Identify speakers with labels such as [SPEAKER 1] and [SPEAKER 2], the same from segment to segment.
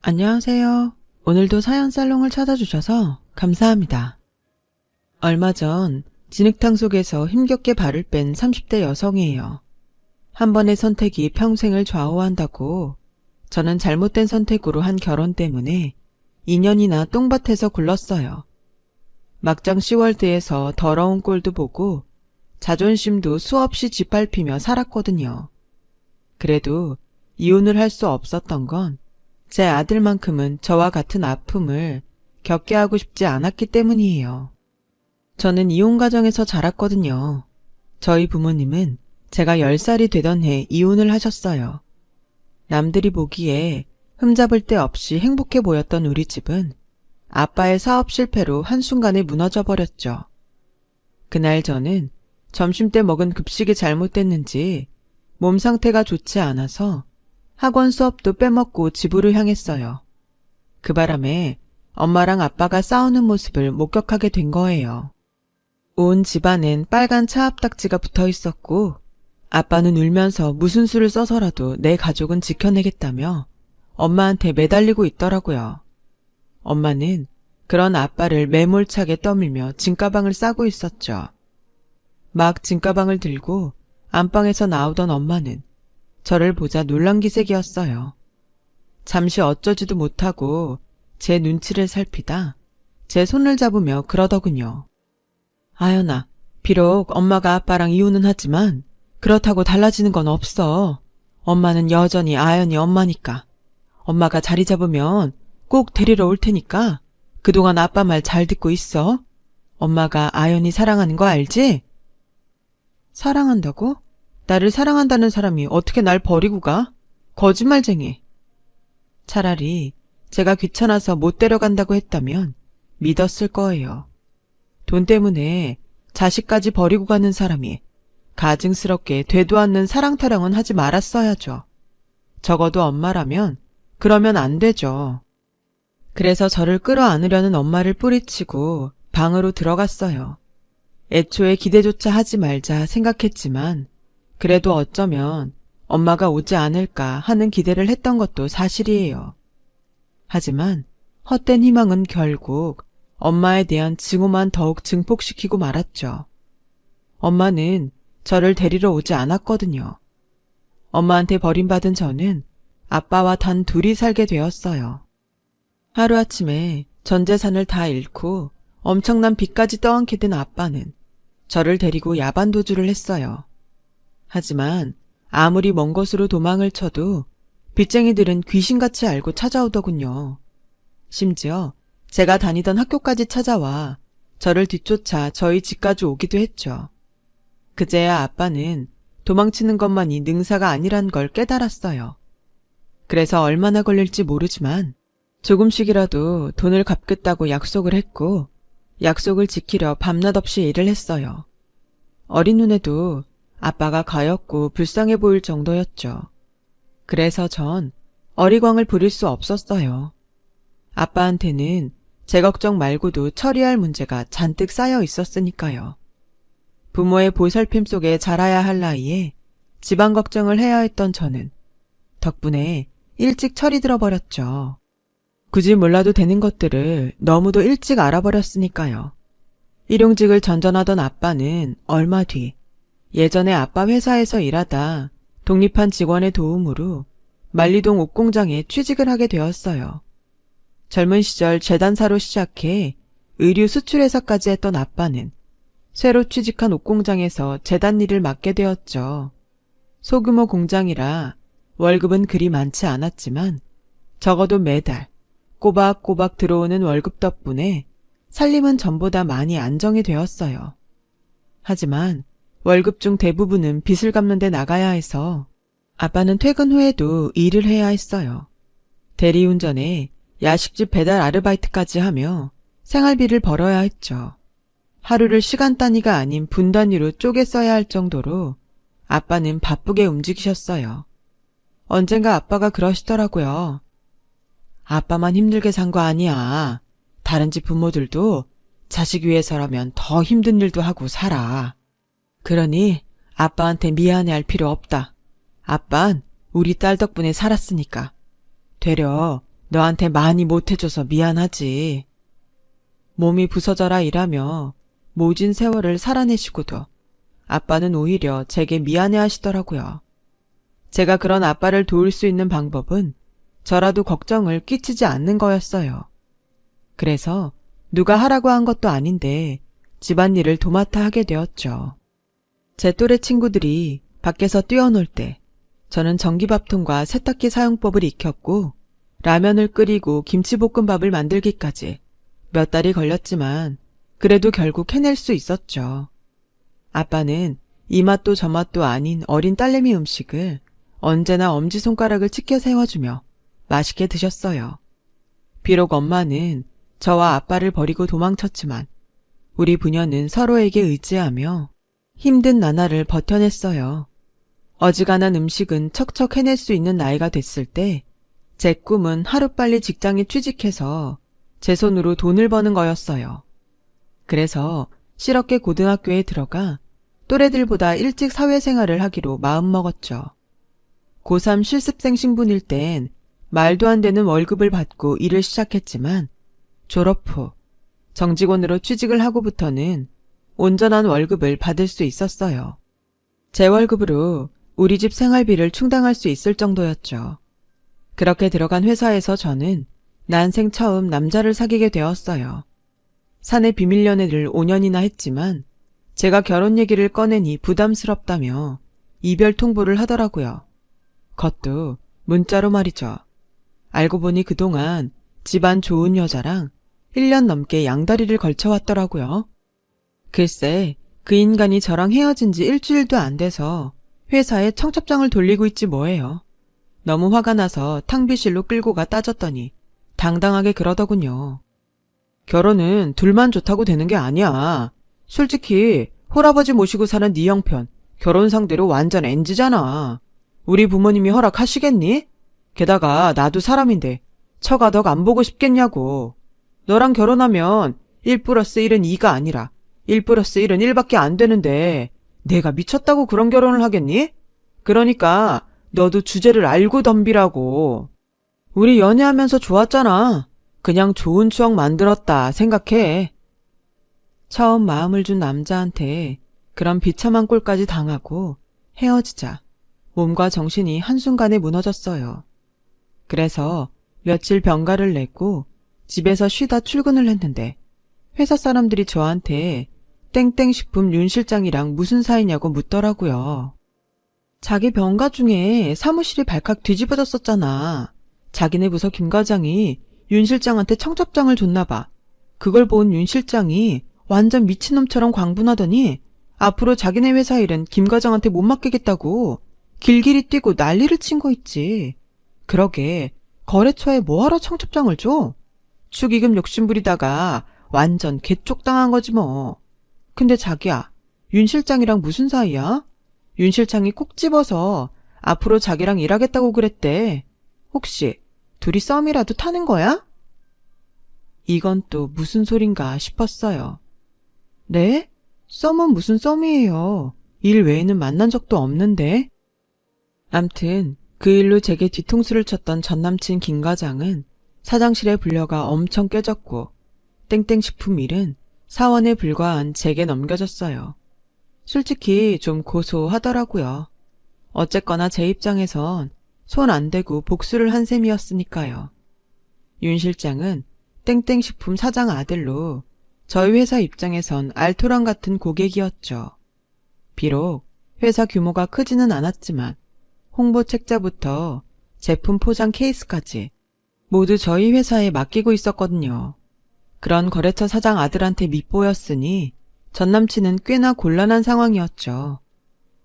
[SPEAKER 1] 안녕하세요. 오늘도 사연 살롱을 찾아주셔서 감사합니다. 얼마 전 진흙탕 속에서 힘겹게 발을 뺀 30대 여성이에요. 한 번의 선택이 평생을 좌우한다고 저는 잘못된 선택으로 한 결혼 때문에 2년이나 똥밭에서 굴렀어요. 막장 씨월드에서 더러운 꼴도 보고 자존심도 수없이 짓밟히며 살았거든요. 그래도 이혼을 할 수 없었던 건 제 아들만큼은 저와 같은 아픔을 겪게 하고 싶지 않았기 때문이에요. 저는 이혼 가정에서 자랐거든요. 저희 부모님은 제가 10살이 되던 해 이혼을 하셨어요. 남들이 보기에 흠잡을 데 없이 행복해 보였던 우리 집은 아빠의 사업 실패로 한순간에 무너져 버렸죠. 그날 저는 점심때 먹은 급식이 잘못됐는지 몸 상태가 좋지 않아서 학원 수업도 빼먹고 집으로 향했어요. 그 바람에 엄마랑 아빠가 싸우는 모습을 목격하게 된 거예요. 온 집안엔 빨간 차압딱지가 붙어 있었고 아빠는 울면서 무슨 수를 써서라도 내 가족은 지켜내겠다며 엄마한테 매달리고 있더라고요. 엄마는 그런 아빠를 매몰차게 떠밀며 짐가방을 싸고 있었죠. 막 짐가방을 들고 안방에서 나오던 엄마는 저를 보자 놀란 기색이었어요. 잠시 어쩌지도 못하고 제 눈치를 살피다 제 손을 잡으며 그러더군요. 아연아, 비록 엄마가 아빠랑 이혼은 하지만 그렇다고 달라지는 건 없어. 엄마는 여전히 아연이 엄마니까. 엄마가 자리 잡으면 꼭 데리러 올 테니까 그동안 아빠 말 잘 듣고 있어. 엄마가 아연이 사랑하는 거 알지? 사랑한다고? 나를 사랑한다는 사람이 어떻게 날 버리고 가? 거짓말쟁이. 차라리 제가 귀찮아서 못 데려간다고 했다면 믿었을 거예요. 돈 때문에 자식까지 버리고 가는 사람이 가증스럽게 되도 않는 사랑 타령은 하지 말았어야죠. 적어도 엄마라면 그러면 안 되죠. 그래서 저를 끌어안으려는 엄마를 뿌리치고 방으로 들어갔어요. 애초에 기대조차 하지 말자 생각했지만 그래도 어쩌면 엄마가 오지 않을까 하는 기대를 했던 것도 사실이에요. 하지만 헛된 희망은 결국 엄마에 대한 증오만 더욱 증폭시키고 말았죠. 엄마는 저를 데리러 오지 않았거든요. 엄마한테 버림받은 저는 아빠와 단 둘이 살게 되었어요. 하루아침에 전 재산을 다 잃고 엄청난 빚까지 떠안게 된 아빠는 저를 데리고 야반도주를 했어요. 하지만 아무리 먼 곳으로 도망을 쳐도 빚쟁이들은 귀신같이 알고 찾아오더군요. 심지어 제가 다니던 학교까지 찾아와 저를 뒤쫓아 저희 집까지 오기도 했죠. 그제야 아빠는 도망치는 것만이 능사가 아니란 걸 깨달았어요. 그래서 얼마나 걸릴지 모르지만 조금씩이라도 돈을 갚겠다고 약속을 했고 약속을 지키려 밤낮 없이 일을 했어요. 어린 눈에도 아빠가 가엾고 불쌍해 보일 정도였죠. 그래서 전 어리광을 부릴 수 없었어요. 아빠한테는 제 걱정 말고도 처리할 문제가 잔뜩 쌓여 있었으니까요. 부모의 보살핌 속에 자라야 할 나이에 집안 걱정을 해야 했던 저는 덕분에 일찍 철이 들어버렸죠. 굳이 몰라도 되는 것들을 너무도 일찍 알아버렸으니까요. 일용직을 전전하던 아빠는 얼마 뒤 예전에 아빠 회사에서 일하다 독립한 직원의 도움으로 만리동 옷공장에 취직을 하게 되었어요. 젊은 시절 재단사로 시작해 의류 수출회사까지 했던 아빠는 새로 취직한 옷공장에서 재단 일을 맡게 되었죠. 소규모 공장이라 월급은 그리 많지 않았지만 적어도 매달 꼬박꼬박 들어오는 월급 덕분에 살림은 전보다 많이 안정이 되었어요. 하지만 월급 중 대부분은 빚을 갚는 데 나가야 해서 아빠는 퇴근 후에도 일을 해야 했어요. 대리운전에 야식집 배달 아르바이트까지 하며 생활비를 벌어야 했죠. 하루를 시간 단위가 아닌 분 단위로 쪼개 써야 할 정도로 아빠는 바쁘게 움직이셨어요. 언젠가 아빠가 그러시더라고요. 아빠만 힘들게 산 거 아니야. 다른 집 부모들도 자식 위해서라면 더 힘든 일도 하고 살아. 그러니 아빠한테 미안해할 필요 없다. 아빤 우리 딸 덕분에 살았으니까. 되려 너한테 많이 못해줘서 미안하지. 몸이 부서져라 일하며 모진 세월을 살아내시고도 아빠는 오히려 제게 미안해 하시더라고요. 제가 그런 아빠를 도울 수 있는 방법은 저라도 걱정을 끼치지 않는 거였어요. 그래서 누가 하라고 한 것도 아닌데 집안일을 도맡아 하게 되었죠. 제 또래 친구들이 밖에서 뛰어놀 때 저는 전기밥통과 세탁기 사용법을 익혔고 라면을 끓이고 김치볶음밥을 만들기까지 몇 달이 걸렸지만 그래도 결국 해낼 수 있었죠. 아빠는 이 맛도 저 맛도 아닌 어린 딸내미 음식을 언제나 엄지손가락을 치켜 세워주며 맛있게 드셨어요. 비록 엄마는 저와 아빠를 버리고 도망쳤지만 우리 부녀는 서로에게 의지하며 힘든 나날을 버텨냈어요. 어지간한 음식은 척척 해낼 수 있는 나이가 됐을 때 제 꿈은 하루빨리 직장에 취직해서 제 손으로 돈을 버는 거였어요. 그래서 실업계 고등학교에 들어가 또래들보다 일찍 사회생활을 하기로 마음먹었죠. 고3 실습생 신분일 땐 말도 안 되는 월급을 받고 일을 시작했지만 졸업 후 정직원으로 취직을 하고부터는 온전한 월급을 받을 수 있었어요. 제 월급으로 우리 집 생활비를 충당할 수 있을 정도였죠. 그렇게 들어간 회사에서 저는 난생 처음 남자를 사귀게 되었어요. 사내 비밀 연애를 5년이나 했지만 제가 결혼 얘기를 꺼내니 부담스럽다며 이별 통보를 하더라고요. 그것도 문자로 말이죠. 알고 보니 그동안 집안 좋은 여자랑 1년 넘게 양다리를 걸쳐왔더라고요. 글쎄, 그 인간이 저랑 헤어진 지 일주일도 안 돼서 회사에 청첩장을 돌리고 있지 뭐예요. 너무 화가 나서 탕비실로 끌고 가 따졌더니 당당하게 그러더군요. 결혼은 둘만 좋다고 되는 게 아니야. 솔직히 홀아버지 모시고 사는 네 형편 결혼 상대로 완전 NG잖아. 우리 부모님이 허락하시겠니? 게다가 나도 사람인데 처가 덕 안 보고 싶겠냐고. 너랑 결혼하면 1+1은 2가 아니라 1+1은 1밖에 안 되는데 내가 미쳤다고 그런 결혼을 하겠니? 그러니까 너도 주제를 알고 덤비라고. 우리 연애하면서 좋았잖아. 그냥 좋은 추억 만들었다 생각해. 처음 마음을 준 남자한테 그런 비참한 꼴까지 당하고 헤어지자 몸과 정신이 한순간에 무너졌어요. 그래서 며칠 병가를 냈고 집에서 쉬다 출근을 했는데 회사 사람들이 저한테 땡땡식품 윤 실장이랑 무슨 사이냐고 묻더라고요. 자기 병가 중에 사무실이 발칵 뒤집어졌었잖아. 자기네 부서 김 과장이 윤 실장한테 청첩장을 줬나 봐. 그걸 본 윤 실장이 완전 미친놈처럼 광분하더니 앞으로 자기네 회사 일은 김 과장한테 못 맡기겠다고 길길이 뛰고 난리를 친 거 있지. 그러게 거래처에 뭐하러 청첩장을 줘? 축의금 욕심부리다가 완전 개쪽당한 거지 뭐. 근데 자기야, 윤 실장이랑 무슨 사이야? 윤 실장이 콕 집어서 앞으로 자기랑 일하겠다고 그랬대. 혹시 둘이 썸이라도 타는 거야? 이건 또 무슨 소린가 싶었어요. 네? 썸은 무슨 썸이에요. 일 외에는 만난 적도 없는데. 암튼 그 일로 제게 뒤통수를 쳤던 전남친 김 과장은 사장실에 불려가 엄청 깨졌고 땡땡식품 일은 사원에 불과한 제게 넘겨졌어요. 솔직히 좀 고소하더라고요. 어쨌거나 제 입장에선 손 안 대고 복수를 한 셈이었으니까요. 윤 실장은 땡땡식품 사장 아들로 저희 회사 입장에선 알토란 같은 고객이었죠. 비록 회사 규모가 크지는 않았지만 홍보 책자부터 제품 포장 케이스까지 모두 저희 회사에 맡기고 있었거든요. 그런 거래처 사장 아들한테 밉보였으니 전남친은 꽤나 곤란한 상황이었죠.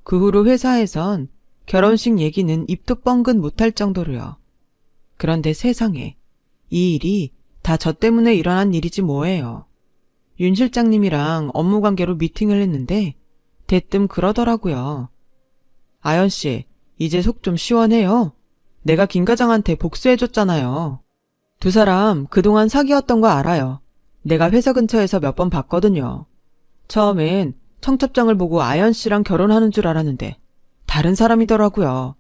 [SPEAKER 1] 그 후로 회사에선 결혼식 얘기는 입도 뻥긋 못할 정도로요. 그런데 세상에 이 일이 다 저 때문에 일어난 일이지 뭐예요. 윤 실장님이랑 업무 관계로 미팅을 했는데 대뜸 그러더라고요. 아연씨, 이제 속 좀 시원해요. 내가 김 과장한테 복수해줬잖아요. 두 사람 그동안 사귀었던 거 알아요. 내가 회사 근처에서 몇 번 봤거든요. 처음엔 청첩장을 보고 아연씨랑 결혼하는 줄 알았는데 다른 사람이더라고요.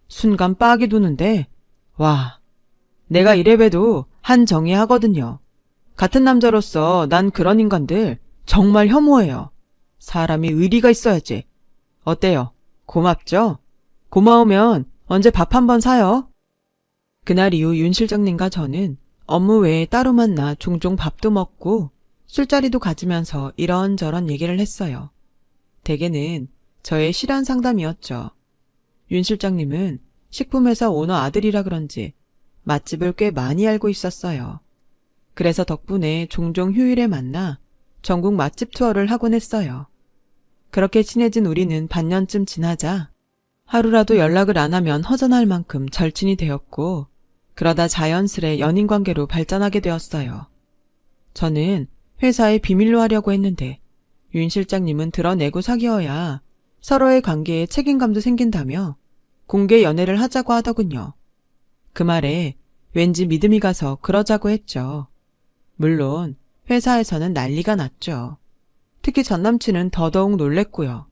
[SPEAKER 1] 순간 빡이 도는데 와, 내가 이래봬도 한정의하거든요. 같은 남자로서 난 그런 인간들 정말 혐오해요. 사람이 의리가 있어야지. 어때요? 고맙죠? 고마우면 언제 밥 한번 사요? 그날 이후 윤 실장님과 저는 업무 외에 따로 만나 종종 밥도 먹고 술자리도 가지면서 이런저런 얘기를 했어요. 대개는 저의 실한 상담이었죠. 윤 실장님은 식품회사 오너 아들이라 그런지 맛집을 꽤 많이 알고 있었어요. 그래서 덕분에 종종 휴일에 만나 전국 맛집 투어를 하곤 했어요. 그렇게 친해진 우리는 반년쯤 지나자 하루라도 연락을 안 하면 허전할 만큼 절친이 되었고, 그러다 자연스레 연인 관계로 발전하게 되었어요. 저는 회사에 비밀로 하려고 했는데 윤 실장님은 드러내고 사귀어야 서로의 관계에 책임감도 생긴다며 공개 연애를 하자고 하더군요. 그 말에 왠지 믿음이 가서 그러자고 했죠. 물론 회사에서는 난리가 났죠. 특히 전남친은 더더욱 놀랬고요.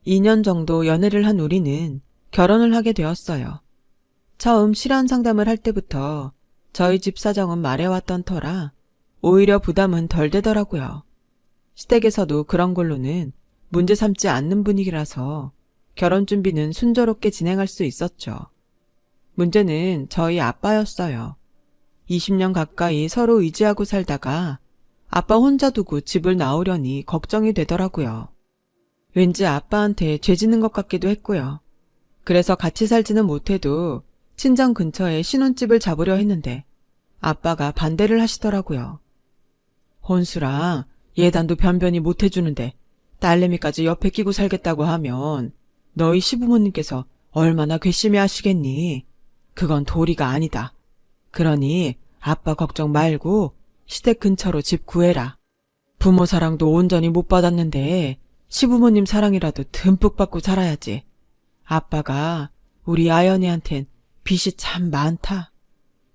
[SPEAKER 1] 2년 정도 연애를 한 우리는 결혼을 하게 되었어요. 처음 실환 상담을 할 때부터 저희 집 사정은 말해왔던 터라 오히려 부담은 덜 되더라고요. 시댁에서도 그런 걸로는 문제 삼지 않는 분위기라서 결혼 준비는 순조롭게 진행할 수 있었죠. 문제는 저희 아빠였어요. 20년 가까이 서로 의지하고 살다가 아빠 혼자 두고 집을 나오려니 걱정이 되더라고요. 왠지 아빠한테 죄 짓는 것 같기도 했고요. 그래서 같이 살지는 못해도 친정 근처에 신혼집을 잡으려 했는데 아빠가 반대를 하시더라고요. 혼수랑 예단도 변변히 못해주는데 딸내미까지 옆에 끼고 살겠다고 하면 너희 시부모님께서 얼마나 괘씸해 그건 도리가 아니다. 그러니 아빠 걱정 말고 시댁 근처로 집 구해라. 부모 사랑도 온전히 못 받았는데 시부모님 사랑이라도 듬뿍 받고 살아야지. 아빠가 우리 아연이한텐 빚이 참 많다.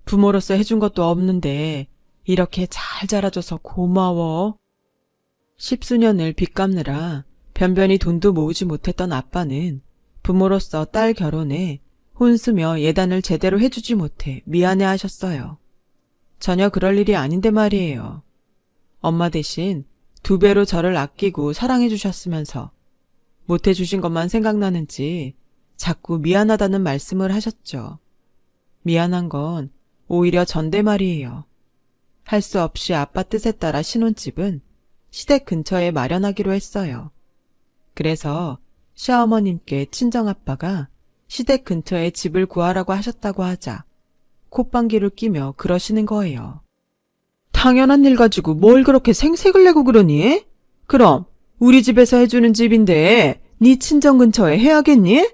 [SPEAKER 1] 부모로서 해준 것도 없는데 이렇게 잘 자라줘서 고마워. 10수년을 빚 갚느라 변변히 돈도 모으지 못했던 아빠는 부모로서 딸 결혼에 혼수며 예단을 제대로 해주지 못해 미안해하셨어요. 전혀 그럴 일이 아닌데 말이에요. 엄마 대신 2배로 저를 아끼고 사랑해 주셨으면서 못해주신 것만 생각나는지 자꾸 미안하다는 말씀을 하셨죠. 미안한 건 오히려 전대 말이에요. 할 수 없이 아빠 뜻에 따라 신혼집은 시댁 근처에 마련하기로 했어요. 그래서 시어머님께 친정아빠가 시댁 근처에 집을 구하라고 하셨다고 하자 콧방귀를 끼며 그러시는 거예요. 당연한 일 가지고 뭘 그렇게 생색을 내고 그러니? 그럼 우리 집에서 해주는 집인데 네 친정 근처에 해야겠니?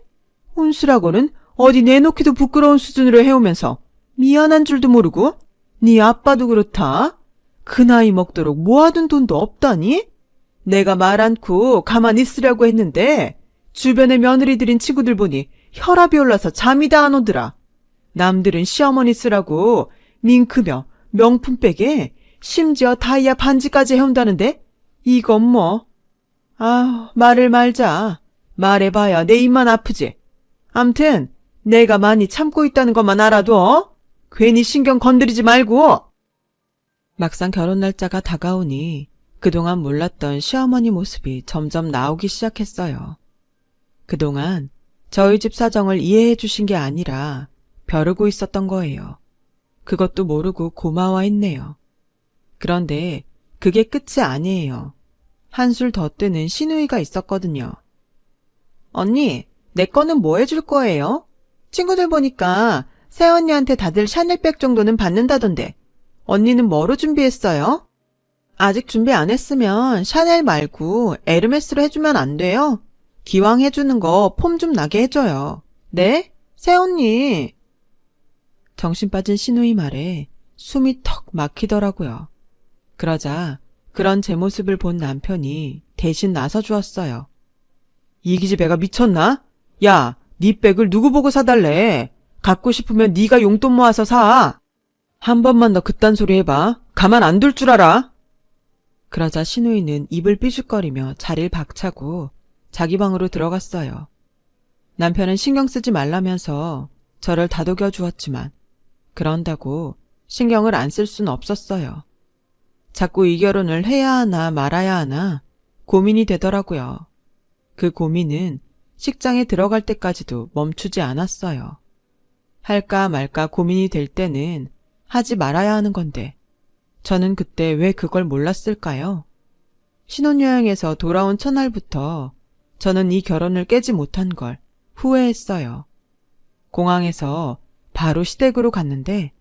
[SPEAKER 1] 혼수라고는 어디 내놓기도 부끄러운 수준으로 해오면서 미안한 줄도 모르고 네 아빠도 그렇다. 그 나이 먹도록 모아둔 돈도 없다니? 내가 말 않고 가만히 있으려고 했는데 주변의 며느리들인 친구들 보니 혈압이 올라서 잠이 다 안 오더라. 남들은 시어머니 쓰라고 밍크며 명품백에 심지어 다이아 반지까지 해온다는데 이건 뭐. 말을 말자. 말해봐야 내 입만 아프지. 암튼 내가 많이 참고 있다는 것만 알아둬. 괜히 신경 건드리지 말고. 막상 결혼 날짜가 다가오니 그동안 몰랐던 시어머니 모습이 점점 나오기 시작했어요. 그동안 저희 집 사정을 이해해 주신 게 아니라 벼르고 있었던 거예요. 그것도 모르고 고마워했네요. 그런데 그게 끝이 아니에요. 한술 더 뜨는 시누이가 있었거든요. 언니, 내 거는 뭐 해줄 거예요? 친구들 보니까 새언니한테 다들 샤넬백 정도는 받는다던데 언니는 뭐로 준비했어요? 아직 준비 안 했으면 샤넬 말고 에르메스로 해주면 안 돼요? 기왕 해주는 거 폼 좀 나게 해줘요. 네? 새언니. 정신 빠진 시누이 말에 숨이 턱 막히더라고요. 그러자 그런 제 모습을 본 남편이 대신 나서주었어요. 이 기집애가 미쳤나? 야, 네 백을 누구 보고 사달래? 갖고 싶으면 네가 용돈 모아서 사. 한 번만 더 그딴 소리 해봐. 가만 안 둘 줄 알아? 그러자 시누이는 입을 삐죽거리며 자리를 박차고 자기 방으로 들어갔어요. 남편은 신경 쓰지 말라면서 저를 다독여 주었지만 그런다고 신경을 안 쓸 순 없었어요. 자꾸 이 결혼을 해야 하나 말아야 하나 고민이 되더라고요. 그 고민은 식장에 들어갈 때까지도 멈추지 않았어요. 할까 말까 고민이 될 때는 하지 말아야 하는 건데 저는 그때 왜 그걸 몰랐을까요? 신혼여행에서 돌아온 첫날부터 저는 이 결혼을 깨지 못한 걸 후회했어요. 공항에서 바로 시댁으로 갔는데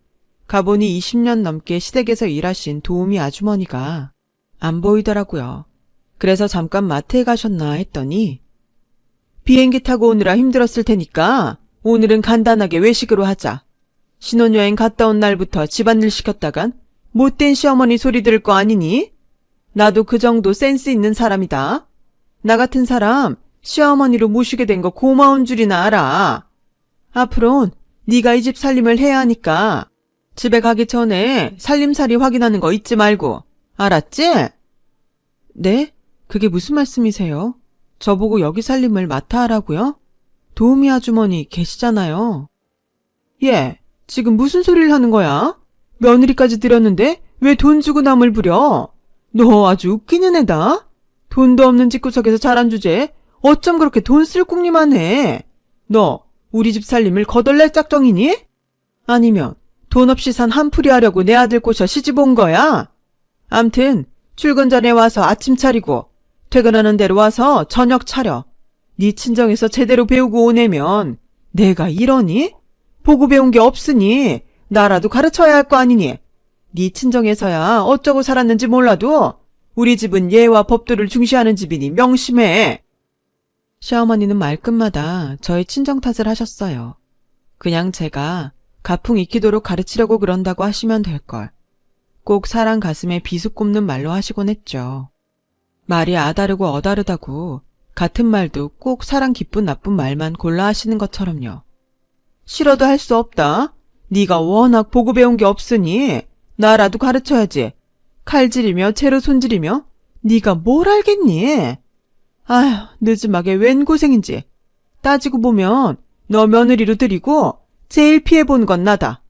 [SPEAKER 1] 가보니 20년 넘게 시댁에서 일하신 도우미 아주머니가 안 보이더라고요. 그래서 잠깐 마트에 가셨나 했더니 비행기 타고 오느라 힘들었을 테니까 오늘은 간단하게 외식으로 하자. 신혼여행 갔다 온 날부터 집안일 시켰다간 못된 시어머니 소리 들을 거 아니니? 나도 그 정도 센스 있는 사람이다. 나 같은 사람 시어머니로 모시게 된 거 고마운 줄이나 알아. 앞으론 네가 이 집 살림을 해야 하니까 집에 가기 전에 살림살이 확인하는 거 잊지 말고. 알았지? 네? 그게 무슨 말씀이세요? 저보고 여기 살림을 맡아 하라고요? 도우미 아주머니 계시잖아요. 예, 지금 무슨 소리를 하는 거야? 며느리까지 들였는데 왜 돈 주고 남을 부려? 너 아주 웃기는 애다. 돈도 없는 집구석에서 자란 주제에 어쩜 그렇게 돈 쓸 궁리만 해? 너 우리 집 살림을 거덜낼 짝정이니? 아니면 돈 없이 산 한풀이 하려고 내 아들 꼬셔 시집 온 거야? 암튼 출근 전에 와서 아침 차리고 퇴근하는 대로 와서 저녁 차려. 네 친정에서 제대로 배우고 오내면 내가 이러니? 보고 배운 게 없으니 나라도 가르쳐야 할 거 아니니? 네 친정에서야 어쩌고 살았는지 몰라도 우리 집은 예와 법도를 중시하는 집이니 명심해. 시어머니는 말끝마다 저의 친정 탓을 하셨어요. 그냥 제가 가풍 익히도록 가르치려고 그런다고 하시면 될걸. 꼭 사람 가슴에 비수 꼽는 말로 하시곤 했죠. 말이 아다르고 어다르다고 같은 말도 꼭 사람 기쁜 나쁜 말만 골라 하시는 것처럼요. 싫어도 할 수 없다. 네가 워낙 보고 배운 게 없으니 나라도 가르쳐야지. 칼질이며 채로 손질이며 네가 뭘 알겠니? 아휴, 늦음하게 웬 고생인지. 따지고 보면 너 며느리로 들이고 제일 피해본 건 나다.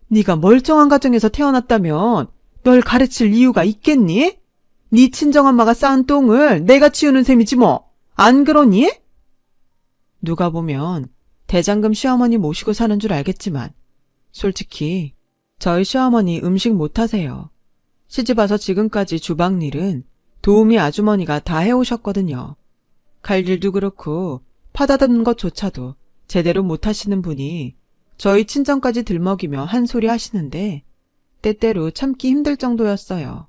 [SPEAKER 1] 네가 멀쩡한 가정에서 태어났다면 널 가르칠 이유가 있겠니? 네 친정엄마가 쌓은 똥을 내가 치우는 셈이지 뭐. 안 그러니? 누가 보면 대장금 시어머니 모시고 사는 줄 알겠지만 솔직히 저희 시어머니 음식 못하세요. 시집와서 지금까지 주방일은 도우미 아주머니가 다 해오셨거든요. 칼질도 그렇고 파다듬는 것조차도 제대로 못하시는 분이 저희 친정까지 들먹이며 한 소리 하시는데 때때로 참기 힘들 정도였어요.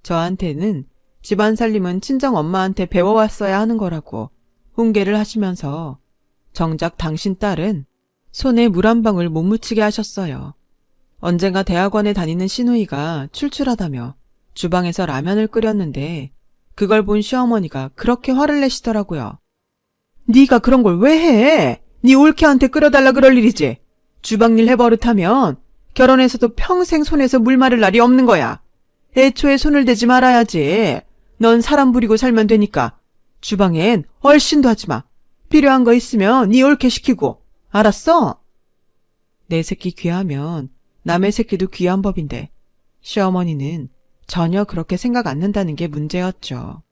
[SPEAKER 1] 저한테는 집안 살림은 친정 엄마한테 배워왔어야 하는 거라고 훈계를 하시면서 정작 당신 딸은 손에 물 한 방울 못 묻히게 하셨어요. 언젠가 대학원에 다니는 시누이가 출출하다며 주방에서 라면을 끓였는데 그걸 본 시어머니가 그렇게 화를 내시더라고요. 네가 그런 걸 왜 해? 네 올케한테 끓여달라 그럴 일이지. 주방일 해버릇하면 결혼해서도 평생 손에서 물 마를 날이 없는 거야. 애초에 손을 대지 말아야지. 넌 사람 부리고 살면 되니까. 주방엔 얼씬도 하지 마. 필요한 거 있으면 네 올케 시키고. 알았어? 내 새끼 귀하면 남의 새끼도 귀한 법인데 시어머니는 전혀 그렇게 생각 안 는다는 게 문제였죠.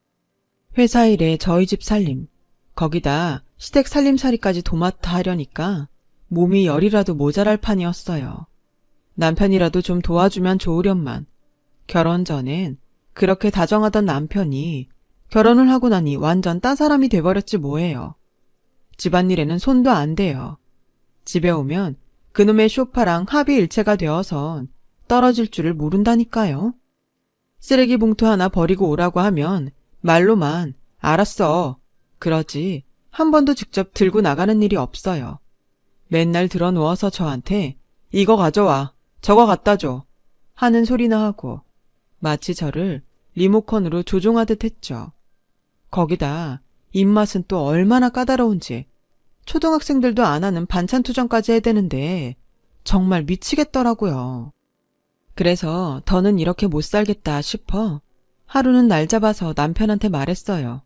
[SPEAKER 1] 회사 일에 저희 집 살림, 거기다 시댁 살림살이까지 도맡아 하려니까 몸이 열이라도 모자랄 판이었어요. 남편이라도 좀 도와주면 좋으련만 결혼 전엔 그렇게 다정하던 남편이 결혼을 하고 나니 완전 딴 사람이 돼버렸지 뭐예요. 집안일에는 손도 안 대요. 집에 오면 그놈의 쇼파랑 합의일체가 되어선 떨어질 줄을 모른다니까요. 쓰레기 봉투 하나 버리고 오라고 하면 말로만 알았어. 그러지 한 번도 직접 들고 나가는 일이 없어요. 맨날 들어누워서 저한테 이거 가져와, 저거 갖다 줘 하는 소리나 하고 마치 저를 리모컨으로 조종하듯 했죠. 거기다 입맛은 또 얼마나 까다로운지 초등학생들도 안 하는 반찬 투정까지 해대는데 정말 미치겠더라고요. 그래서 더는 이렇게 못 살겠다 싶어 하루는 날 잡아서 남편한테 말했어요.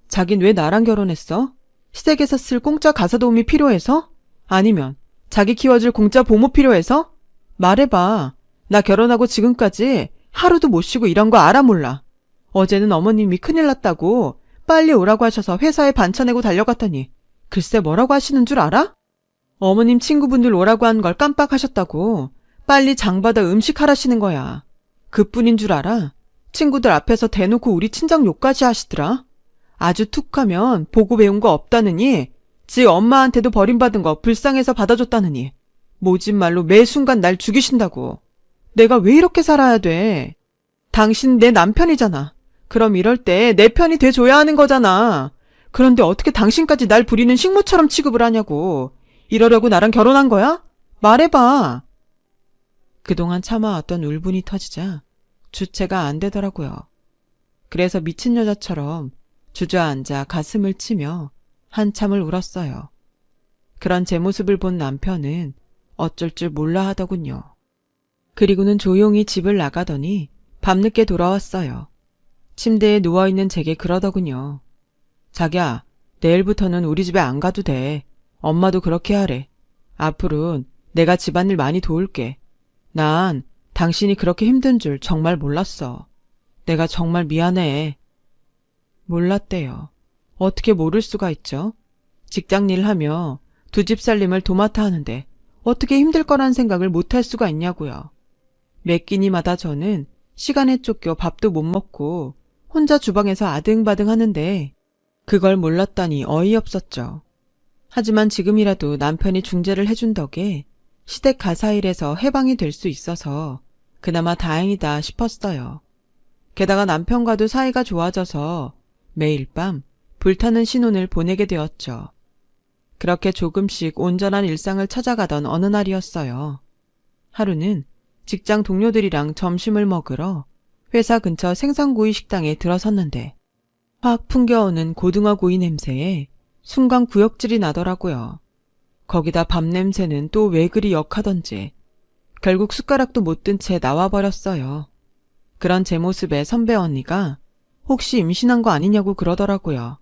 [SPEAKER 1] 자긴 왜 나랑 결혼했어? 시댁에서 쓸 공짜 가사도우미 필요해서? 아니면 자기 키워줄 공짜 보모 필요해서? 말해봐. 나 결혼하고 지금까지 하루도 못 쉬고 일한 거 알아 몰라. 어제는 어머님이 큰일 났다고 빨리 오라고 하셔서 회사에 반차 내고 달려갔더니 글쎄 뭐라고 하시는 줄 알아? 어머님 친구분들 오라고 한 걸 깜빡하셨다고 빨리 장받아 음식 하라시는 거야. 그뿐인 줄 알아? 친구들 앞에서 대놓고 우리 친정 욕까지 하시더라. 아주 툭하면 보고 배운 거 없다느니 지 엄마한테도 버림받은 거 불쌍해서 받아줬다느니 모진 말로 매 순간 날 죽이신다고. 내가 왜 이렇게 살아야 돼? 당신 내 남편이잖아. 그럼 이럴 때 내 편이 돼줘야 하는 거잖아. 그런데 어떻게 당신까지 날 부리는 식모처럼 취급을 하냐고. 이러려고 나랑 결혼한 거야? 말해봐. 그동안 참아왔던 울분이 터지자 주체가 안 되더라고요. 그래서 미친 여자처럼 주저앉아 가슴을 치며 한참을 울었어요. 그런 제 모습을 본 남편은 어쩔 줄 몰라 하더군요. 그리고는 조용히 집을 나가더니 밤늦게 돌아왔어요. 침대에 누워있는 제게 그러더군요. 자기야, 내일부터는 우리 집에 안 가도 돼. 엄마도 그렇게 하래. 앞으로는 내가 집안일 많이 도울게. 난 당신이 그렇게 힘든 줄 정말 몰랐어. 내가 정말 미안해. 몰랐대요. 어떻게 모를 수가 있죠? 직장일 하며 두 집 살림을 도맡아 하는데 어떻게 힘들 거란 생각을 못할 수가 있냐고요. 매 끼니마다 저는 시간에 쫓겨 밥도 못 먹고 혼자 주방에서 아등바등 하는데 그걸 몰랐다니 어이없었죠. 하지만 지금이라도 남편이 중재를 해준 덕에 시댁 가사일에서 해방이 될 수 있어서 그나마 다행이다 싶었어요. 게다가 남편과도 사이가 좋아져서 매일 밤 불타는 신혼을 보내게 되었죠. 그렇게 조금씩 온전한 일상을 찾아가던 어느 날이었어요. 하루는 직장 동료들이랑 점심을 먹으러 회사 근처 생선구이 식당에 들어섰는데 확 풍겨오는 고등어구이 냄새에 순간 구역질이 나더라고요. 거기다 밥 냄새는 또 왜 그리 역하던지 결국 숟가락도 못 든 채 나와버렸어요. 그런 제 모습에 선배 언니가 혹시 임신한 거 아니냐고 그러더라고요.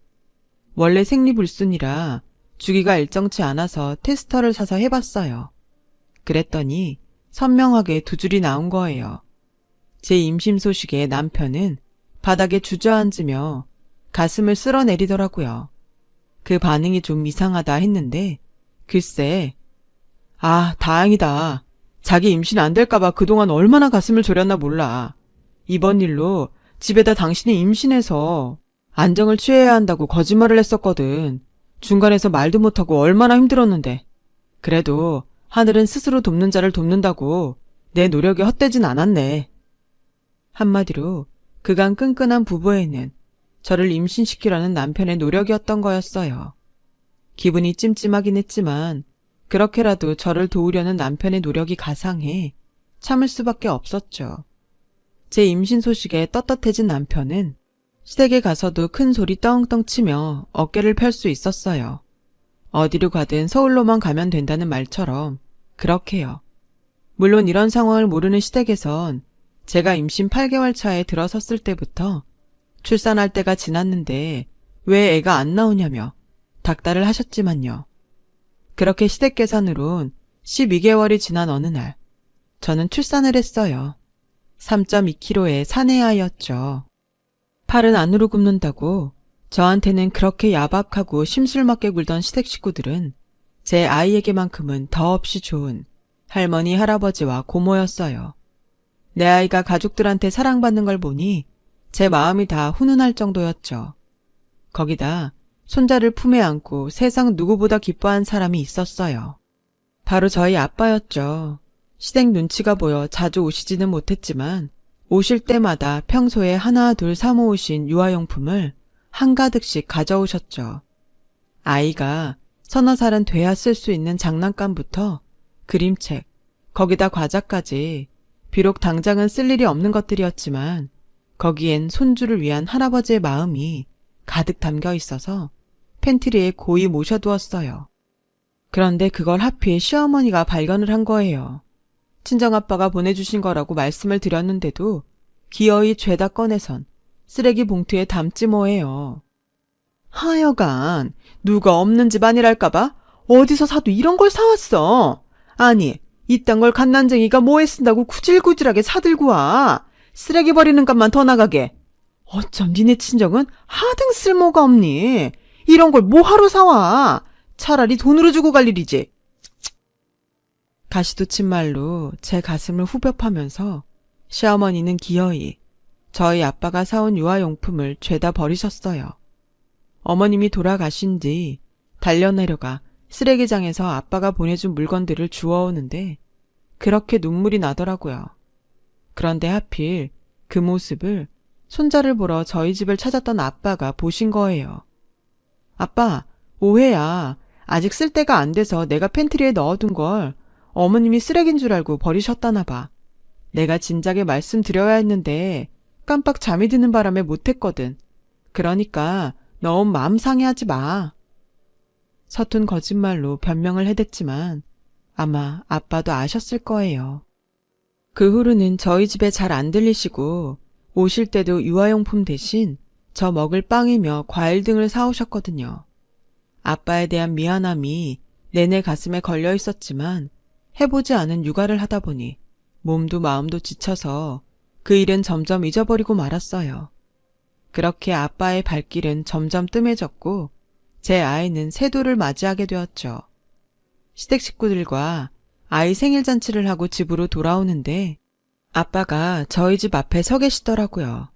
[SPEAKER 1] 원래 생리불순이라 주기가 일정치 않아서 테스터를 사서 해봤어요. 그랬더니 선명하게 두 줄이 나온 거예요. 제 임신 소식에 남편은 바닥에 주저앉으며 가슴을 쓸어내리더라고요. 그 반응이 좀 이상하다 했는데 글쎄, 아, 다행이다. 자기 임신 안 될까봐 그동안 얼마나 가슴을 졸였나 몰라. 이번 일로 집에다 당신이 임신해서 안정을 취해야 한다고 거짓말을 했었거든. 중간에서 말도 못하고 얼마나 힘들었는데. 그래도 하늘은 스스로 돕는 자를 돕는다고 내 노력이 헛되진 않았네. 한마디로 그간 끈끈한 부부에는 저를 임신시키려는 남편의 노력이었던 거였어요. 기분이 찜찜하긴 했지만 그렇게라도 저를 도우려는 남편의 노력이 가상해 참을 수밖에 없었죠. 제 임신 소식에 떳떳해진 남편은 시댁에 가서도 큰 소리 떵떵 치며 어깨를 펼 수 있었어요. 어디로 가든 서울로만 가면 된다는 말처럼 그렇게요. 물론 이런 상황을 모르는 시댁에선 제가 임신 8개월 차에 들어섰을 때부터 출산할 때가 지났는데 왜 애가 안 나오냐며 닥달을 하셨지만요. 그렇게 시댁 계산으론 12개월이 지난 어느 날 저는 출산을 했어요. 3.2kg의 사내아이였죠. 팔은 안으로 굽는다고 저한테는 그렇게 야박하고 심술맞게 굴던 시댁 식구들은 제 아이에게만큼은 더없이 좋은 할머니, 할아버지와 고모였어요. 내 아이가 가족들한테 사랑받는 걸 보니 제 마음이 다 훈훈할 정도였죠. 거기다 손자를 품에 안고 세상 누구보다 기뻐한 사람이 있었어요. 바로 저희 아빠였죠. 시댁 눈치가 보여 자주 오시지는 못했지만 오실 때마다 평소에 하나 둘 사모으신 유아용품을 한가득씩 가져오셨죠. 아이가 서너 살은 돼야 쓸 수 있는 장난감부터 그림책, 거기다 과자까지 비록 당장은 쓸 일이 없는 것들이었지만 거기엔 손주를 위한 할아버지의 마음이 가득 담겨 있어서 팬트리에 고이 모셔두었어요. 그런데 그걸 하필 시어머니가 발견을 한 거예요. 친정아빠가 보내주신 거라고 말씀을 드렸는데도 기어이 죄다 꺼내선 쓰레기 봉투에 담지 뭐예요. 하여간 누가 없는 집안이랄까봐 어디서 사도 이런 걸 사왔어? 아니, 이딴 걸 갓난쟁이가 뭐에 쓴다고 구질구질하게 사들고 와. 쓰레기 버리는 값만 더 나가게. 어쩜 니네 친정은 하등 쓸모가 없니? 이런 걸 뭐하러 사와? 차라리 돈으로 주고 갈 일이지. 가시돋친 말로 제 가슴을 후벼 파면서 시어머니는 기어이 저희 아빠가 사온 유아용품을 죄다 버리셨어요. 어머님이 돌아가신 뒤 달려내려가 쓰레기장에서 아빠가 보내준 물건들을 주워오는데 그렇게 눈물이 나더라고요. 그런데 하필 그 모습을 손자를 보러 저희 집을 찾았던 아빠가 보신 거예요. 아빠, 오해야. 아직 쓸 데가 안 돼서 내가 팬트리에 넣어둔 걸 어머님이 쓰레기인 줄 알고 버리셨다나 봐. 내가 진작에 말씀드려야 했는데 깜빡 잠이 드는 바람에 못했거든. 그러니까 너무 마음 상해하지 마. 서툰 거짓말로 변명을 해댔지만 아마 아빠도 아셨을 거예요. 그 후로는 저희 집에 잘 안 들리시고 오실 때도 유아용품 대신 저 먹을 빵이며 과일 등을 사오셨거든요. 아빠에 대한 미안함이 내내 가슴에 걸려 있었지만 해보지 않은 육아를 하다 보니 몸도 마음도 지쳐서 그 일은 점점 잊어버리고 말았어요. 그렇게 아빠의 발길은 점점 뜸해졌고 제 아이는 세도를 맞이하게 되었죠. 시댁 식구들과 아이 생일잔치를 하고 집으로 돌아오는데 아빠가 저희 집 앞에 서 계시더라고요.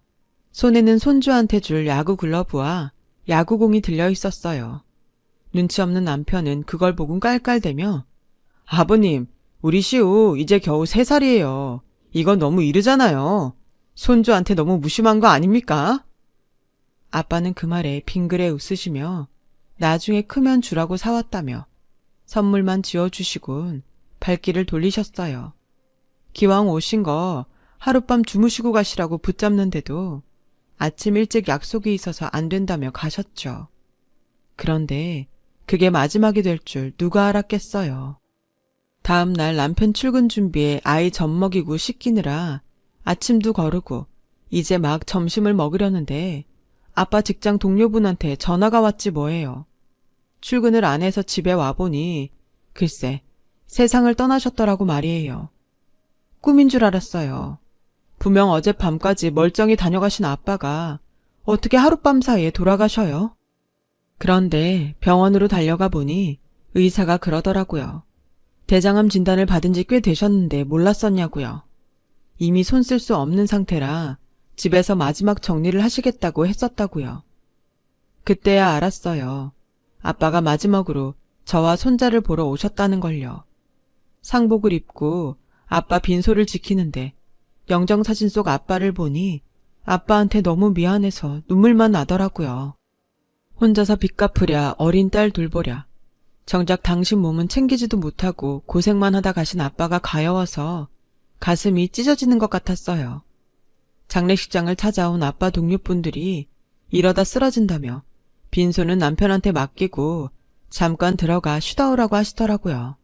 [SPEAKER 1] 손에는 손주한테 줄 야구 글러브와 야구공이 들려 있었어요. 눈치 없는 남편은 그걸 보고 깔깔대며 아버님, 우리 시우 이제 겨우 3살이에요. 이건 너무 이르잖아요. 손주한테 너무 무심한 거 아닙니까? 아빠는 그 말에 빙그레 웃으시며 나중에 크면 주라고 사왔다며 선물만 지어주시곤 발길을 돌리셨어요. 기왕 오신 거 하룻밤 주무시고 가시라고 붙잡는데도 아침 일찍 약속이 있어서 안 된다며 가셨죠. 그런데 그게 마지막이 될 줄 누가 알았겠어요. 다음 날 남편 출근 준비에 아이 젖 먹이고 씻기느라 아침도 거르고 이제 막 점심을 먹으려는데 아빠 직장 동료분한테 전화가 왔지 뭐예요. 출근을 안 해서 집에 와보니 글쎄 세상을 떠나셨더라고 말이에요. 꿈인 줄 알았어요. 분명 어젯밤까지 멀쩡히 다녀가신 아빠가 어떻게 하룻밤 사이에 돌아가셔요? 그런데 병원으로 달려가 보니 의사가 그러더라고요. 대장암 진단을 받은 지 꽤 되셨는데 몰랐었냐고요. 이미 손 쓸 수 없는 상태라 집에서 마지막 정리를 하시겠다고 했었다고요. 그때야 알았어요. 아빠가 마지막으로 저와 손자를 보러 오셨다는 걸요. 상복을 입고 아빠 빈소를 지키는데 영정사진 속 아빠를 보니 아빠한테 너무 미안해서 눈물만 나더라고요. 혼자서 빚 갚으랴 어린 딸 돌보랴. 정작 당신 몸은 챙기지도 못하고 고생만 하다 가신 아빠가 가여워서 가슴이 찢어지는 것 같았어요. 장례식장을 찾아온 아빠 동료분들이 이러다 쓰러진다며 빈소는 남편한테 맡기고 잠깐 들어가 쉬다 오라고 하시더라고요.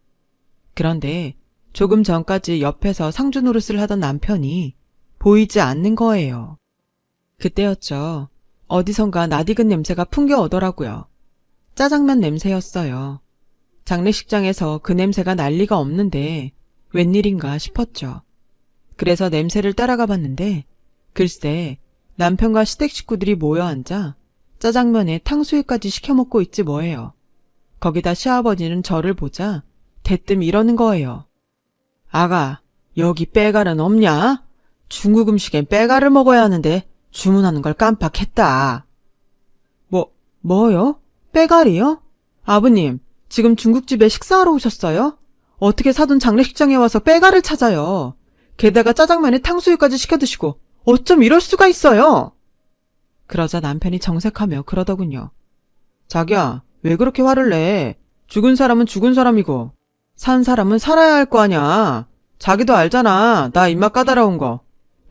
[SPEAKER 1] 그런데 조금 전까지 옆에서 상주 노릇을 하던 남편이 보이지 않는 거예요. 그때였죠. 어디선가 낯익은 냄새가 풍겨오더라고요. 짜장면 냄새였어요. 장례식장에서 그 냄새가 날 리가 없는데 웬일인가 싶었죠. 그래서 냄새를 따라가 봤는데 글쎄 남편과 시댁 식구들이 모여 앉아 짜장면에 탕수육까지 시켜 먹고 있지 뭐예요. 거기다 시아버지는 저를 보자 대뜸 이러는 거예요. 아가, 여기 빼갈은 없냐? 중국 음식엔 빼갈을 먹어야 하는데 주문하는 걸 깜빡했다. 뭐요? 빼갈이요? 아버님, 지금 중국집에 식사하러 오셨어요? 어떻게 사돈 장례식장에 와서 빼갈을 찾아요? 게다가 짜장면에 탕수육까지 시켜 드시고 어쩜 이럴 수가 있어요? 그러자 남편이 정색하며 그러더군요. 자기야, 왜 그렇게 화를 내? 죽은 사람은 죽은 사람이고 산 사람은 살아야 할 거 아냐. 자기도 알잖아. 나 입맛 까다로운 거.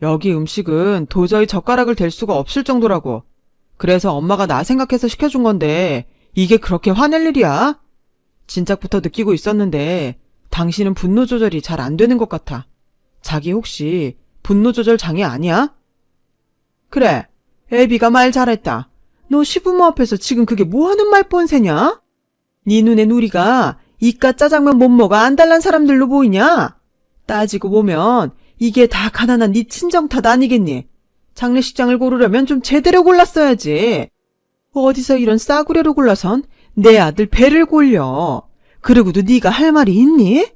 [SPEAKER 1] 여기 음식은 도저히 젓가락을 댈 수가 없을 정도라고. 그래서 엄마가 나 생각해서 시켜준 건데 이게 그렇게 화낼 일이야? 진작부터 느끼고 있었는데 당신은 분노 조절이 잘 안 되는 것 같아. 자기 혹시 분노 조절 장애 아니야? 그래, 애비가 말 잘했다. 너 시부모 앞에서 지금 그게 뭐 하는 말본세냐? 네 눈엔 우리가 이깟 짜장면 못 먹어 안달난 사람들로 보이냐? 따지고 보면 이게 다 가난한 네 친정 탓 아니겠니? 장례식장을 고르려면 좀 제대로 골랐어야지. 어디서 이런 싸구려로 골라선 내 아들 배를 골려. 그러고도 네가 할 말이 있니?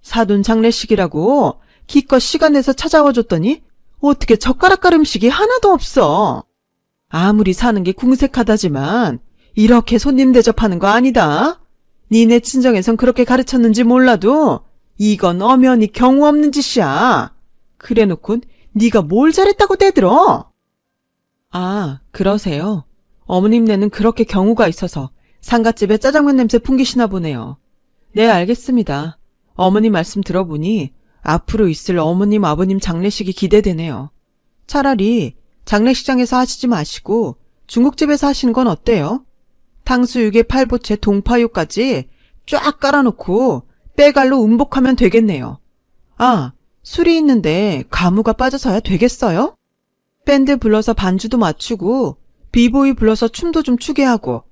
[SPEAKER 1] 사돈 장례식이라고 기껏 시간 내서 찾아와 줬더니 어떻게 젓가락갈 음식이 하나도 없어. 아무리 사는 게 궁색하다지만 이렇게 손님 대접하는 거 아니다. 니네 친정에선 그렇게 가르쳤는지 몰라도 이건 엄연히 경우 없는 짓이야. 그래놓고 네가 뭘 잘했다고 대들어? 아, 그러세요. 어머님네는 그렇게 경우가 있어서 상갓집에 짜장면 냄새 풍기시나 보네요. 네, 알겠습니다. 어머님 말씀 들어보니 앞으로 있을 어머님 아버님 장례식이 기대되네요. 차라리 장례식장에서 하시지 마시고 중국집에서 하시는 건 어때요? 탕수육에 팔보채 동파육까지 쫙 깔아놓고 빼갈로 음복하면 되겠네요. 아, 술이 있는데 가무가 빠져서야 되겠어요? 밴드 불러서 반주도 맞추고 비보이 불러서 춤도 좀 추게 하고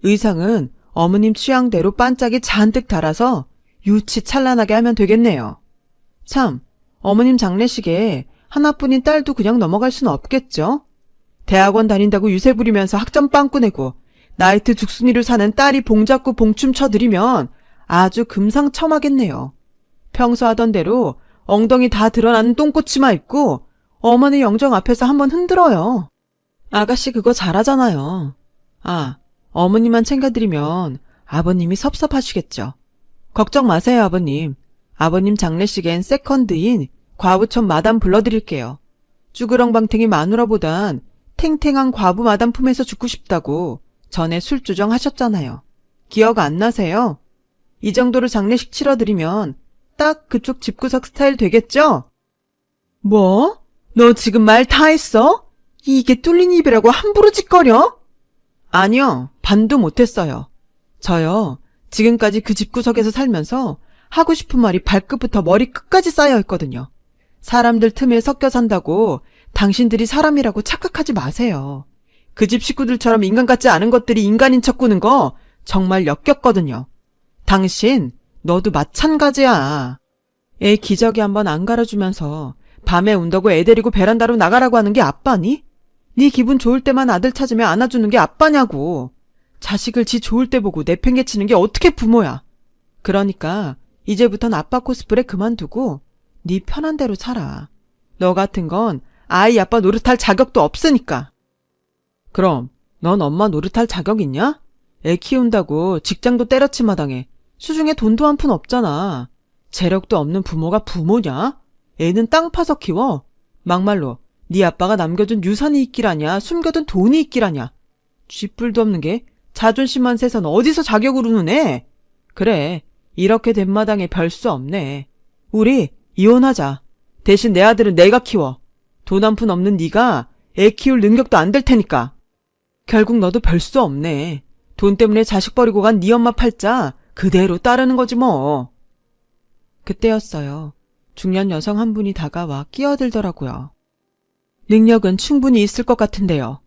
[SPEAKER 1] 의상은 어머님 취향대로 반짝이 잔뜩 달아서 유치 찬란하게 하면 되겠네요. 참, 어머님 장례식에 하나뿐인 딸도 그냥 넘어갈 수는 없겠죠? 대학원 다닌다고 유세 부리면서 학점 빵꾸 내고 나이트 죽순이를 사는 딸이 봉잡고 봉춤 쳐드리면 아주 금상첨화겠네요. 평소 하던 대로 엉덩이 다 드러나는 똥꼬치마 입고 어머니 영정 앞에서 한번 흔들어요. 아가씨 그거 잘하잖아요. 아, 어머니만 챙겨드리면 아버님이 섭섭하시겠죠. 걱정 마세요, 아버님. 아버님 장례식엔 세컨드인 과부촌 마담 불러드릴게요. 쭈그렁방탱이 마누라보단 탱탱한 과부 마담 품에서 죽고 싶다고 전에 술주정 하셨잖아요. 기억 안 나세요? 이 정도로 장례식 치러드리면 딱 그쪽 집구석 스타일 되겠죠? 뭐? 너 지금 말 다 했어? 이게 뚫린 입이라고 함부로 짓거려? 아니요, 반도 못했어요. 저요, 지금까지 그 집구석에서 살면서 하고 싶은 말이 발끝부터 머리 끝까지 쌓여 있거든요. 사람들 틈에 섞여 산다고 당신들이 사람이라고 착각하지 마세요. 그 집 식구들처럼 인간 같지 않은 것들이 인간인 척 구는 거 정말 역겹거든요. 당신, 너도 마찬가지야. 애 기저귀 한번 안 갈아주면서 밤에 운다고 애 데리고 베란다로 나가라고 하는 게 아빠니? 네 기분 좋을 때만 아들 찾으면 안아주는 게 아빠냐고. 자식을 지 좋을 때 보고 내팽개치는 게 어떻게 부모야. 그러니까 이제부턴 아빠 코스프레 그만두고 네 편한 대로 살아. 너 같은 건 아이 아빠 노릇할 자격도 없으니까. 그럼 넌 엄마 노릇할 자격 있냐? 애 키운다고 직장도 때려치 마당에 수중에 돈도 한 푼 없잖아. 재력도 없는 부모가 부모냐? 애는 땅 파서 키워. 막말로 네 아빠가 남겨준 유산이 있기라냐 숨겨둔 돈이 있기라냐. 쥐뿔도 없는 게 자존심만 세선 어디서 자격으로 누네. 그래, 이렇게 된 마당에 별 수 없네. 우리 이혼하자. 대신 내 아들은 내가 키워. 돈 한 푼 없는 네가 애 키울 능력도 안 될 테니까. 결국 너도 별 수 없네. 돈 때문에 자식 버리고 간 네 엄마 팔자 그대로 따르는 거지 뭐. 그때였어요. 중년 여성 한 분이 다가와 끼어들더라고요. 능력은 충분히 있을 것 같은데요.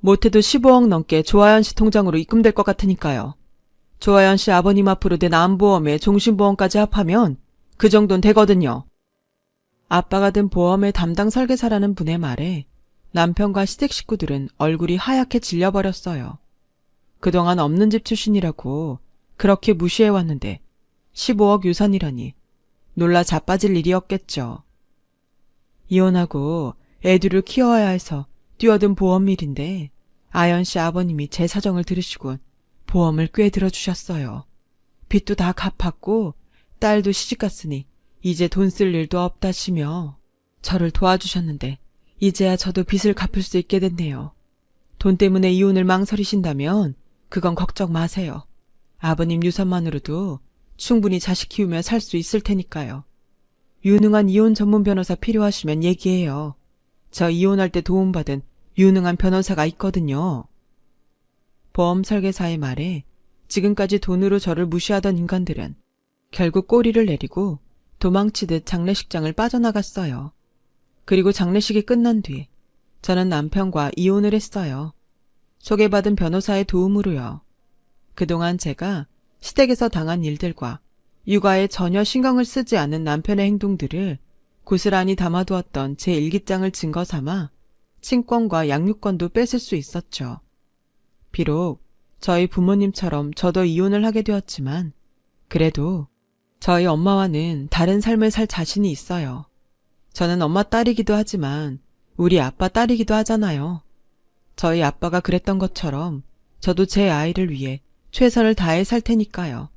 [SPEAKER 1] 못해도 15억 넘게 조아연 씨 통장으로 입금될 것 같으니까요. 조아연 씨 아버님 앞으로 낸 암보험에 종신보험까지 합하면 그 정도는 되거든요. 아빠가 든 보험의 담당 설계사라는 분의 말에 남편과 시댁 식구들은 얼굴이 하얗게 질려버렸어요. 그동안 없는 집 출신이라고 그렇게 무시해왔는데 15억 유산이라니 놀라 자빠질 일이었겠죠. 이혼하고 애들을 키워야 해서 뛰어든 보험일인데 아연 씨 아버님이 제 사정을 들으시곤 보험을 꽤 들어주셨어요. 빚도 다 갚았고 딸도 시집갔으니 이제 돈 쓸 일도 없다시며 저를 도와주셨는데 이제야 저도 빚을 갚을 수 있게 됐네요. 돈 때문에 이혼을 망설이신다면 그건 걱정 마세요. 아버님 유산만으로도 충분히 자식 키우며 살 수 있을 테니까요. 유능한 이혼 전문 변호사 필요하시면 얘기해요. 저 이혼할 때 도움받은 유능한 변호사가 있거든요. 보험 설계사의 말에 지금까지 돈으로 저를 무시하던 인간들은 결국 꼬리를 내리고 도망치듯 장례식장을 빠져나갔어요. 그리고 장례식이 끝난 뒤 저는 남편과 이혼을 했어요. 소개받은 변호사의 도움으로요. 그동안 제가 시댁에서 당한 일들과 육아에 전혀 신경을 쓰지 않는 남편의 행동들을 고스란히 담아두었던 제 일기장을 증거 삼아 친권과 양육권도 뺏을 수 있었죠. 비록 저희 부모님처럼 저도 이혼을 하게 되었지만 그래도 저희 엄마와는 다른 삶을 살 자신이 있어요. 저는 엄마 딸이기도 하지만 우리 아빠 딸이기도 하잖아요. 저희 아빠가 그랬던 것처럼 저도 제 아이를 위해 최선을 다해 살 테니까요.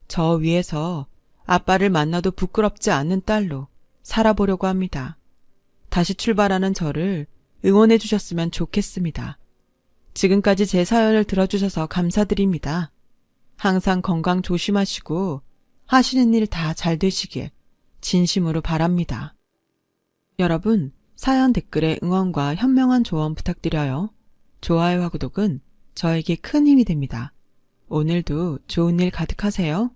[SPEAKER 1] 저 위해서 아빠를 만나도 부끄럽지 않은 딸로 살아보려고 합니다. 다시 출발하는 저를 응원해 주셨으면 좋겠습니다. 지금까지 제 사연을 들어주셔서 감사드립니다. 항상 건강 조심하시고 하시는 일 다 잘 되시길 진심으로 바랍니다. 여러분, 사연 댓글에 응원과 현명한 조언 부탁드려요. 좋아요와 구독은 저에게 큰 힘이 됩니다. 오늘도 좋은 일 가득하세요.